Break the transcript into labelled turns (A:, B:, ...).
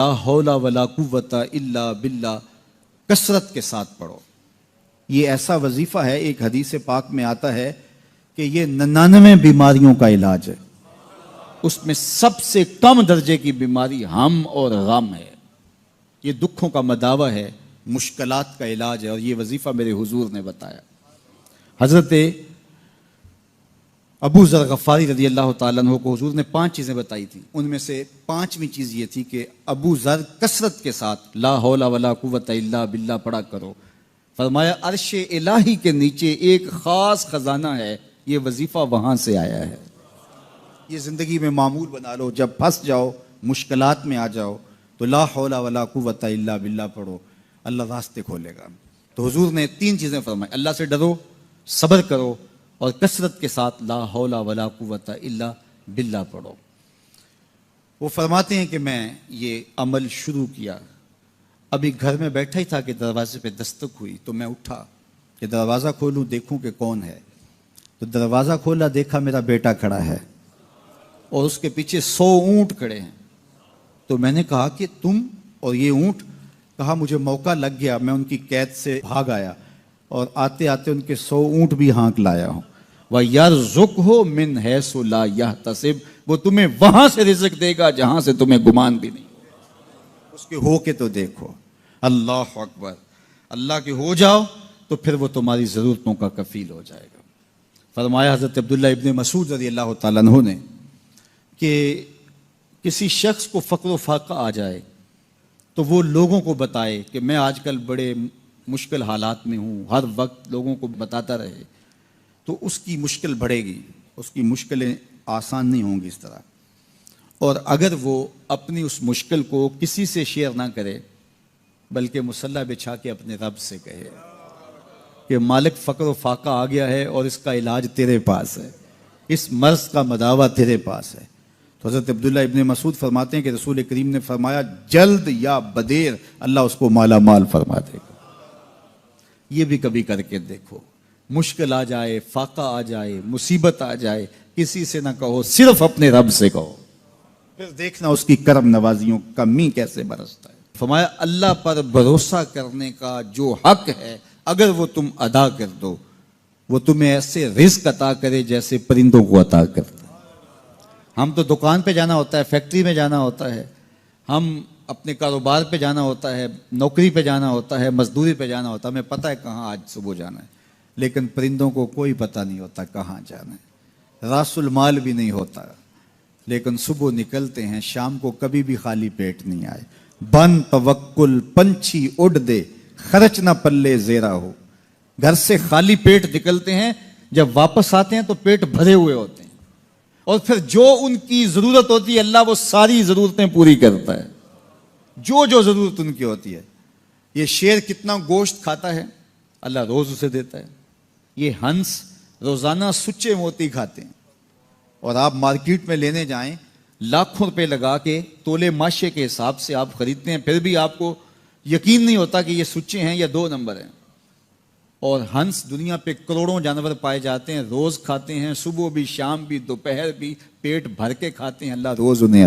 A: ला हौला वला कुव्वता इल्ला बिल्ला कसरत के साथ पढ़ो। ये ऐसा वजीफा है, एक हदीस पाक में आता है कि ये 99 बीमारियों का इलाज है। उसमें सबसे कम दर्जे की बीमारी हम और गम है। ये दुखों का मदावा है, मुश्किलात का इलाज है। और ये वजीफा मेरे हुजूर ने बताया। हजरत अबू ज़र गफ़ारी रज़ी अल्लाह ताला अन्हु को हुजूर ने 5 चीज़ें बताई थी। उनमें से 5वीं चीज़ ये थी कि अबू ज़र कसरत के साथ ला हौला वला कुव्वता इल्ला बिल्ला पढ़ा करो। फरमाया अर्शे इलाही के नीचे एक ख़ास ख़जाना है, ये वजीफ़ा वहाँ से आया है। ये ज़िंदगी में मामूल बना लो। जब फंस जाओ, मुश्किलात में आ जाओ, तो ला हौला वला कुव्वता इल्ला बिल्ला पढ़ो, अल्लाह रास्ते खोलेगा। तो हुजूर ने 3 चीज़ें फरमाई, अल्लाह से डरो, सब्र करो और कसरत के साथ ला हौला वला कुव्वता इल्ला बिल्ला पढ़ो। वो फरमाते हैं कि मैं ये अमल शुरू किया, अभी घर में बैठा ही था कि दरवाजे पे दस्तक हुई, तो मैं उठा कि दरवाज़ा खोलूं, देखूं कि कौन है। तो दरवाज़ा खोला, देखा मेरा बेटा खड़ा है और उसके पीछे 100 ऊँट खड़े हैं। तो मैंने कहा कि तुम और ये ऊँट? कहा मुझे मौका लग गया, मैं उनकी कैद से भाग आया और आते आते उनके 100 ऊँट भी हाँक लाया हूँ। वह यरज़ुक़हु मिन हैसु ला यहतसिब, वो तुम्हें वहां से रिज़्क़ देगा जहां से तुम्हें गुमान भी नहीं। उसके हो के तो देखो। अल्लाह अकबर। अल्लाह के हो जाओ तो फिर वो तुम्हारी ज़रूरतों का कफील हो जाएगा। फरमाया हज़रत अब्दुल्ला इब्न मसूद रज़ी अल्लाह ताला अन्हु ने कि किसी शख्स को फ़क़्र व फ़ाक़ा आ जाए तो वो लोगों को बताए कि मैं आजकल बड़े मुश्किल हालात में हूँ, हर वक्त लोगों को बताता रहे तो उसकी मुश्किल बढ़ेगी, उसकी मुश्किलें आसान नहीं होंगी इस तरह। और अगर वो अपनी उस मुश्किल को किसी से शेयर ना करे बल्कि मुसल्ला बिछा के अपने रब से कहे कि मालिक फ़क़्र व फ़ाक़ा आ गया है और इसका इलाज तेरे पास है, इस मर्ज़ का मदावा तेरे पास है। तो हज़रत अब्दुल्ला इब्न मसूद फरमाते हैं कि रसूल करीम ने फरमाया जल्द या बदेर अल्लाह उसको माला माल फरमा देगा। ये भी कभी करके देखो। मुश्किल आ जाए, फाका आ जाए, मुसीबत आ जाए, किसी से ना कहो, सिर्फ अपने रब से कहो, फिर देखना उसकी करम नवाजियों का मी कैसे बरसता है। फरमाया अल्लाह पर भरोसा करने का जो हक है अगर वो तुम अदा कर दो, वो तुम्हें ऐसे रिज़्क़ अता करे जैसे परिंदों को अता करता है। हम तो दुकान पे जाना होता है, फैक्ट्री में जाना होता है, हम अपने कारोबार पे जाना होता है, नौकरी पे जाना होता है, मजदूरी पे जाना होता है, हमें पता है कहाँ आज सुबह जाना है। लेकिन परिंदों को कोई पता नहीं होता कहाँ जाना है, रासुल माल भी नहीं होता, लेकिन सुबह निकलते हैं, शाम को कभी भी खाली पेट नहीं आए। बन तवक्कुल पंछी उड़ दे, खर्च ना पल्ले ज़ेरा हो। घर से खाली पेट निकलते हैं, जब वापस आते हैं तो पेट भरे हुए होते हैं और फिर जो उनकी ज़रूरत होती है अल्लाह वो सारी ज़रूरतें पूरी करता है, जो जो ज़रूरत उनकी होती है। ये शेर कितना गोश्त खाता है, अल्लाह रोज़ उसे देता है। ये हंस रोज़ाना सुच्चे मोती खाते हैं और आप मार्केट में लेने जाएं, लाखों रुपए लगा के तोले माशे के हिसाब से आप खरीदते हैं, फिर भी आपको यकीन नहीं होता कि ये सुच्चे हैं या 2 नंबर हैं। और हंस दुनिया पे करोड़ों जानवर पाए जाते हैं, रोज़ खाते हैं, सुबह भी, शाम भी, दोपहर भी, पेट भर के खाते हैं, अल्लाह रोज़ उन्हें